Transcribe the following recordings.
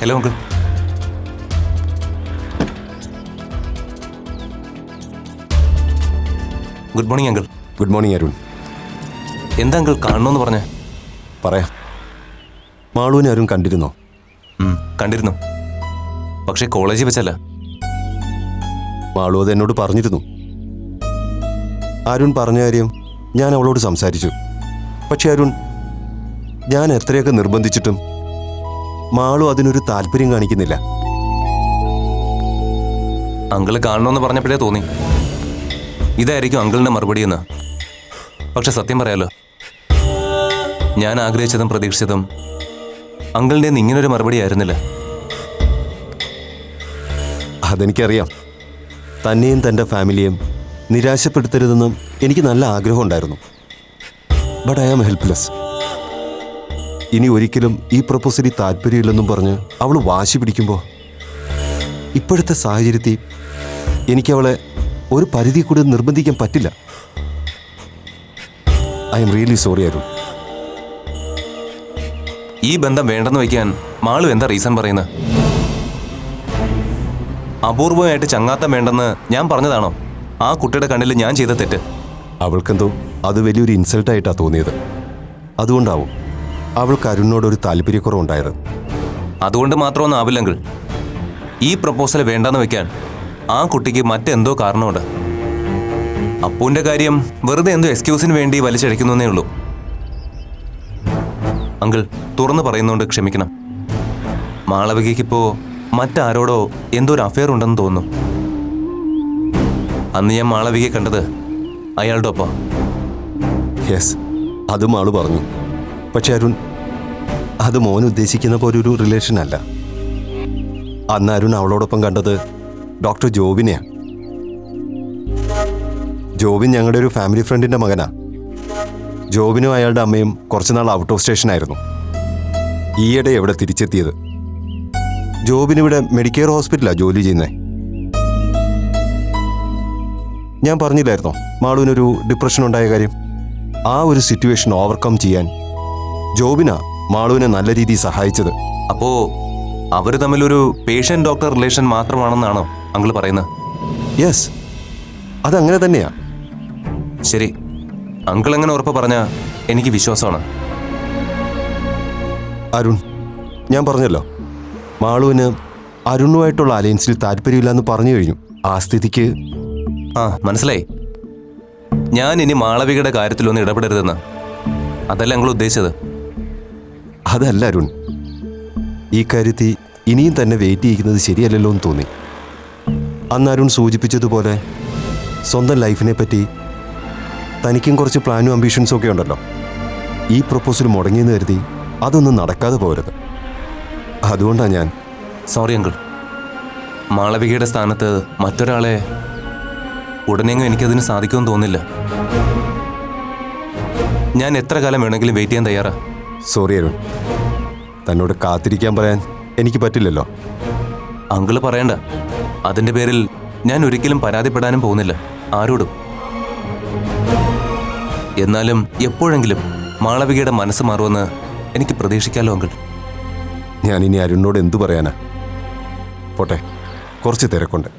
Hello uncle. Good morning uncle. Good morning Arun. എന്താ uncle കാണണമെന്ന് പറഞ്ഞേ? പറയാം. മാളുവിനെ അരുൺ കണ്ടിരുന്നോ? കണ്ടിരുന്നു, പക്ഷേ കോളേജിൽ വെച്ചല്ല. മാളു അത് എന്നോട് പറഞ്ഞിരുന്നു. അരുൺ പറഞ്ഞ കാര്യം ഞാൻ അവളോട് സംസാരിച്ചു. പക്ഷെ അരുൺ, ഞാൻ എത്രയൊക്കെ നിർബന്ധിച്ചിട്ടും മാളു അതിനൊരു താല്പര്യം കാണിക്കുന്നില്ല. അങ്കിള് കാണണമെന്ന് പറഞ്ഞപ്പോഴേ തോന്നി ഇതായിരിക്കും അങ്കിളിന്റെ മറുപടി എന്ന്. പക്ഷെ സത്യം പറയാലോ, ഞാൻ ആഗ്രഹിച്ചതും പ്രതീക്ഷിച്ചതും അങ്കിളിന്റെ ഇങ്ങനൊരു മറുപടി ആയിരുന്നില്ല. അതെനിക്കറിയാം. തന്നെയും തൻ്റെ ഫാമിലിയും നിരാശപ്പെടുത്തരുതെന്നും എനിക്ക് നല്ല ആഗ്രഹമുണ്ടായിരുന്നു. But I am helpless. ഇനി ഒരിക്കലും ഈ പ്രപ്പോസലിൽ താല്പര്യമില്ലെന്നും പറഞ്ഞ് അവൾ വാശി പിടിക്കുമ്പോൾ ഇപ്പോഴത്തെ സാഹചര്യത്തിൽ എനിക്കവളെ ഒരു പരിധി കൂടി നിർബന്ധിക്കാൻ പറ്റില്ല. I am really sorry Arun. ഈ ബന്ധം വേണ്ടെന്ന് വയ്ക്കാൻ മാളു എന്താ റീസൺ പറയുന്നത്? അപൂർവമായിട്ട് ചങ്ങാത്തം വേണ്ടെന്ന് ഞാൻ പറഞ്ഞതാണോ ആ കുട്ടിയുടെ കണ്ണിൽ ഞാൻ ചെയ്ത തെറ്റ്? അവൾക്കെന്തോ അത് വലിയൊരു ഇൻസൾട്ടായിട്ടാണ് തോന്നിയത്. അതുകൊണ്ടാവും അവൾക്ക് അരുണിനോടൊരു താല്പര്യക്കുറവുണ്ടായത്. അതുകൊണ്ട് മാത്രമൊന്നും ആവില്ലെങ്കിൽ ഈ പ്രപ്പോസൽ വേണ്ടെന്ന് വെക്കാൻ ആ കുട്ടിക്ക് മറ്റെന്തോ കാരണമുണ്ട്. അപ്പൂന്റെ കാര്യം വെറുതെ എന്തോ എക്സ്ക്യൂസിന് വേണ്ടി വലിച്ചഴിക്കുന്നേ ഉള്ളൂ. അങ്കിൾ, തുറന്നു പറയുന്നതുകൊണ്ട് ക്ഷമിക്കണം. മാളവികയ്ക്കിപ്പോ മറ്റാരോടോ എന്തോ ഒരു അഫെയർ ഉണ്ടെന്ന് തോന്നുന്നു. അന്ന് ഞാൻ മാളവികയെ കണ്ടത് അയാളുടെ ഒപ്പം. യെസ്, അതും ആള് പറഞ്ഞു. പക്ഷെ അരുൺ, അത് മോൻ ഉദ്ദേശിക്കുന്ന പോലെ ഒരു റിലേഷൻ അല്ല. അന്ന് അരുൺ അവളോടൊപ്പം കണ്ടത് ഡോക്ടർ ജോബിനെയാണ്. ജോബിൻ ഞങ്ങളുടെ ഒരു ഫാമിലി ഫ്രണ്ടിന്റെ മകനാ. ജോബിനും അയാളുടെ അമ്മയും കുറച്ചുനാൾ ഔട്ട് ഓഫ് സ്റ്റേഷനായിരുന്നു. ഈയിടെ എവിടെ തിരിച്ചെത്തിയത്. ജോബിനിവിടെ മെഡിക്കെയർ ഹോസ്പിറ്റലാണ് ജോലി ചെയ്യുന്നത്. ഞാൻ പറഞ്ഞില്ലായിരുന്നോ മാളുവിനൊരു ഡിപ്രഷൻ ഉണ്ടായ കാര്യം? ആ ഒരു സിറ്റുവേഷൻ ഓവർകം ചെയ്യാൻ ജോബിനാ മാളുവിനെ നല്ല രീതിയിൽ സഹായിച്ചത്. അപ്പോ അവര് തമ്മിലൊരു പേഷ്യന്റ് ഡോക്ടർ റിലേഷൻ മാത്രമാണെന്നാണോ അങ്കിൾ പറയുന്നത്? യെസ്, അതങ്ങനെ തന്നെയാ. ശരി, അങ്കിൾ എങ്ങനെ ഉറപ്പ് പറഞ്ഞാ എനിക്ക് വിശ്വാസമാണ്. അരുൺ, ഞാൻ പറഞ്ഞല്ലോ മാളുവിന് അരുണുമായിട്ടുള്ള അലയൻസിൽ താല്പര്യമില്ലെന്ന് പറഞ്ഞു കഴിഞ്ഞു. ആ സ്ഥിതിക്ക് മനസ്സിലായി. ഞാൻ ഇനി മാളവികയുടെ കാര്യത്തിലൊന്നും ഇടപെടരുതെന്ന് അതല്ല അങ്കിൾ ഉദ്ദേശിച്ചത്? അതല്ല അരുൺ, ഈ കാര്യത്തിൽ ഇനിയും തന്നെ വെയിറ്റ് ചെയ്യുന്നത് ശരിയല്ലല്ലോ എന്ന് തോന്നി. അന്ന് അരുൺ സൂചിപ്പിച്ചതുപോലെ സ്വന്തം ലൈഫിനെ പറ്റി തനിക്കും കുറച്ച് പ്ലാനും അംബീഷൻസും ഒക്കെ ഉണ്ടല്ലോ. ഈ പ്രപ്പോസൽ മുടങ്ങിയെന്ന് കരുതി അതൊന്നും നടക്കാതെ പോരുത്. അതുകൊണ്ടാണ് ഞാൻ. സോറി അങ്കിൾ, മാളവികയുടെ സ്ഥാനത്ത് മറ്റൊരാളെ ഉടനെങ്ങും എനിക്കതിന് സാധിക്കുമെന്ന് തോന്നില്ല. ഞാൻ എത്ര കാലം വേണമെങ്കിലും വെയിറ്റ് ചെയ്യാൻ തയ്യാറാ. സോറി അരുൺ, തന്നോട് കാത്തിരിക്കാൻ പറയാൻ എനിക്ക് പറ്റില്ലല്ലോ. അങ്കിള് പറയണ്ട. അതിൻ്റെ പേരിൽ ഞാൻ ഒരിക്കലും പരാതിപ്പെടാനും പോകുന്നില്ല ആരോടും. എന്നാലും എപ്പോഴെങ്കിലും മാളവികയുടെ മനസ്സ് മാറുമെന്ന് എനിക്ക് പ്രതീക്ഷിക്കാമല്ലോ അങ്കിൾ. ഞാനിനി അരുണിനോട് എന്തു പറയാനാ? പോട്ടെ, കുറച്ച് തിരക്കുണ്ട്.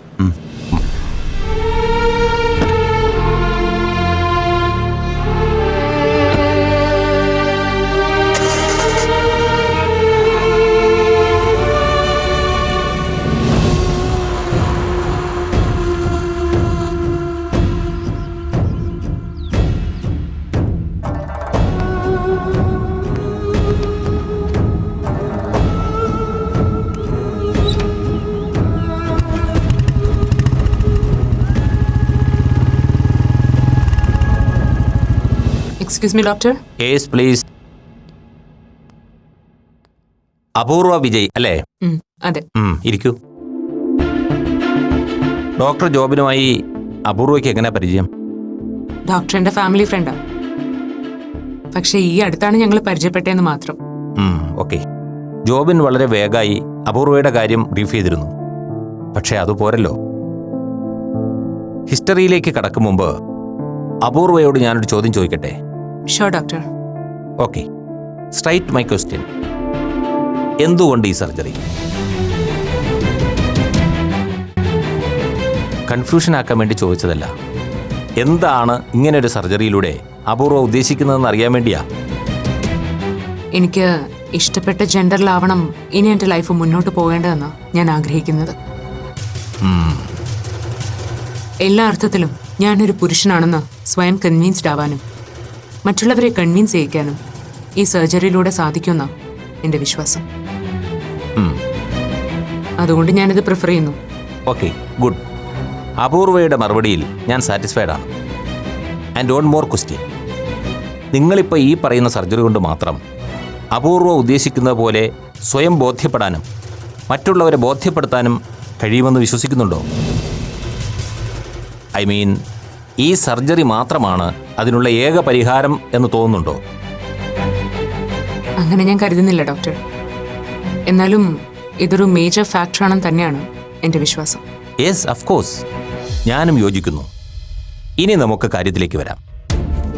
Excuse me, doctor. Yes, please. അപൂർവ വിജയ് അല്ലേ? അതെ. ഇരിക്കൂ. ഡോക്ടർ ജോബിനുമായി അപൂർവയ്ക്ക് എങ്ങനെ പരിചയം? ഡോക്ടർ എൻ്റെ ഫാമിലി ഫ്രണ്ടാ. പക്ഷേ ഈ അടുത്താണ് ഞങ്ങൾ പരിചയപ്പെട്ടതെന്ന് മാത്രം. ഓക്കെ. ജോബിൻ വളരെ വേഗമായി അപൂർവയുടെ കാര്യം ബ്രീഫ് ചെയ്തിരുന്നു. പക്ഷേ അതുപോരല്ലോ. ഹിസ്റ്ററിയിലേക്ക് കടക്കും മുമ്പ് അപൂർവയോട് ഞാനൊരു ചോദ്യം ചോദിക്കട്ടെ? Sure doctor. Okay, straight my question. എന്തുകൊണ്ട് ഈ സർജറി? കൺഫ്യൂഷൻ ആക്കാൻ വേണ്ടി ചോദിച്ചതല്ല. എന്താണ് ഇങ്ങനെ ഒരു സർജറിയിലൂടെ അപൂർവ ഉദ്ദേശിക്കുന്നതെന്ന് അറിയാൻ വേണ്ടിയാ. എനിക്ക് ഇഷ്ടപ്പെട്ട ജെൻഡറിലാവണം ഇനി എൻ്റെ ലൈഫ് മുന്നോട്ട് പോകേണ്ടതെന്ന് ഞാൻ ആഗ്രഹിക്കുന്നത്. എല്ലാ അർത്ഥത്തിലും ഞാനൊരു പുരുഷനാണെന്ന് സ്വയം കൺവിൻസ്ഡ് ആവാനും മറ്റുള്ളവരെ കൺവിൻസ് ചെയ്യിക്കാനും ഈ സർജറിയിലൂടെ സാധിക്കുമെന്ന എൻ്റെ വിശ്വാസം. അതുകൊണ്ട് ഞാനിത് പ്രിഫർ ചെയ്യുന്നു. Okay, good. അപൂർവയുടെ മറുപടിയിൽ ഞാൻ സാറ്റിസ്ഫൈഡ് ആണ്. And one more question. നിങ്ങളിപ്പോൾ ഈ പറയുന്ന സർജറി കൊണ്ട് മാത്രം അപൂർവ ഉദ്ദേശിക്കുന്നത് പോലെ സ്വയം ബോധ്യപ്പെടാനും മറ്റുള്ളവരെ ബോധ്യപ്പെടുത്താനും കഴിയുമെന്ന് വിശ്വസിക്കുന്നുണ്ടോ? ഐ മീൻ, ഈ സർജറി മാത്രമാണ് അതിനുള്ള ഏക പരിഹാരം എന്ന് തോന്നുന്നുണ്ടോ? അങ്ങനെ ഞാൻ കരുതുന്നില്ല ഡോക്ടർ. എന്നാലും ഇതൊരു മേജർ ഫാക്ടറാണെന്ന് തന്നെയാണ് എൻ്റെ വിശ്വാസം. യെസ്, ഓഫ് കോഴ്സ്, ഞാനും യോജിക്കുന്നു. ഇനി നമുക്ക് കാര്യത്തിലേക്ക് വരാം.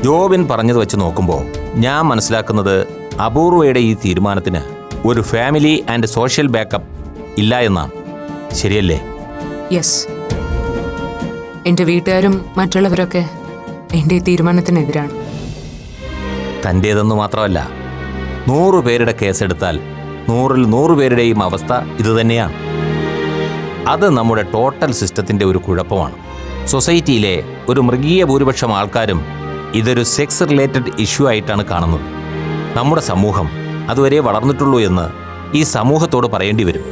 ജോബിൻ പറഞ്ഞത് വെച്ച് നോക്കുമ്പോൾ ഞാൻ മനസ്സിലാക്കുന്നത് അപൂർവയുടെ ഈ തീരുമാനത്തിന് ഒരു ഫാമിലി ആൻഡ് സോഷ്യൽ ബാക്കപ്പ് ഇല്ല എന്നാണ്. ശരിയല്ലേ? യെസ്. എൻ്റെ വീട്ടുകാരും മറ്റുള്ളവരൊക്കെ എൻ്റെ ഈ തീരുമാനത്തിനെതിരാണ്. തൻ്റേതെന്ന് മാത്രമല്ല, 100 പേരുടെ കേസെടുത്താൽ 100-ൽ 100 പേരുടെയും അവസ്ഥ ഇതുതന്നെയാണ്. അത് നമ്മുടെ ടോട്ടൽ സിസ്റ്റത്തിൻ്റെ ഒരു കുഴപ്പമാണ്. സൊസൈറ്റിയിലെ ഒരു മൃഗീയ ഭൂരിപക്ഷം ആൾക്കാരും ഇതൊരു സെക്സ് റിലേറ്റഡ് ഇഷ്യൂ ആയിട്ടാണ് കാണുന്നത്. നമ്മുടെ സമൂഹം അതുവരെ വളർന്നിട്ടുള്ളൂ എന്ന് ഈ സമൂഹത്തോട് പറയേണ്ടി വരും.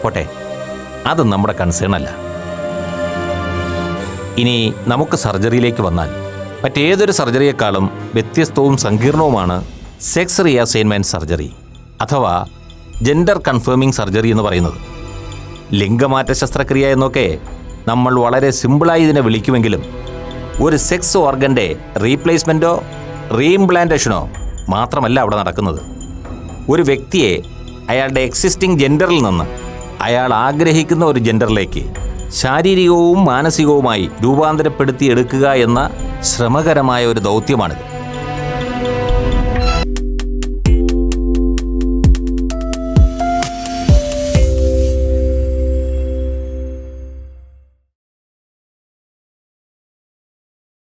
പോട്ടെ, അത് നമ്മുടെ കൺസേൺ അല്ല. ഇനി നമുക്ക് സർജറിയിലേക്ക് വന്നാൽ, മറ്റേതൊരു സർജറിയേക്കാളും വ്യത്യസ്തവും സങ്കീർണവുമാണ് സെക്സ് റീഅസൈൻമെൻറ്റ് സർജറി അഥവാ ജെൻഡർ കൺഫേമിംഗ് സർജറി എന്ന് പറയുന്നത്. ലിംഗമാറ്റ ശസ്ത്രക്രിയ എന്നൊക്കെ നമ്മൾ വളരെ സിമ്പിളായി ഇതിനെ വിളിക്കുമെങ്കിലും ഒരു സെക്സ് ഓർഗൻ്റെ റീപ്ലേസ്മെൻറ്റോ റീഇംപ്ലാന്റേഷനോ മാത്രമല്ല അവിടെ നടക്കുന്നത്. ഒരു വ്യക്തിയെ അയാളുടെ എക്സിസ്റ്റിംഗ് ജെൻഡറിൽ നിന്ന് അയാൾ ആഗ്രഹിക്കുന്ന ഒരു ജെൻഡറിലേക്ക് ശാരീരികവും മാനസികവുമായി രൂപാന്തരപ്പെടുത്തിയെടുക്കുക എന്ന ശ്രമകരമായ ഒരു ദൗത്യമാണിത്.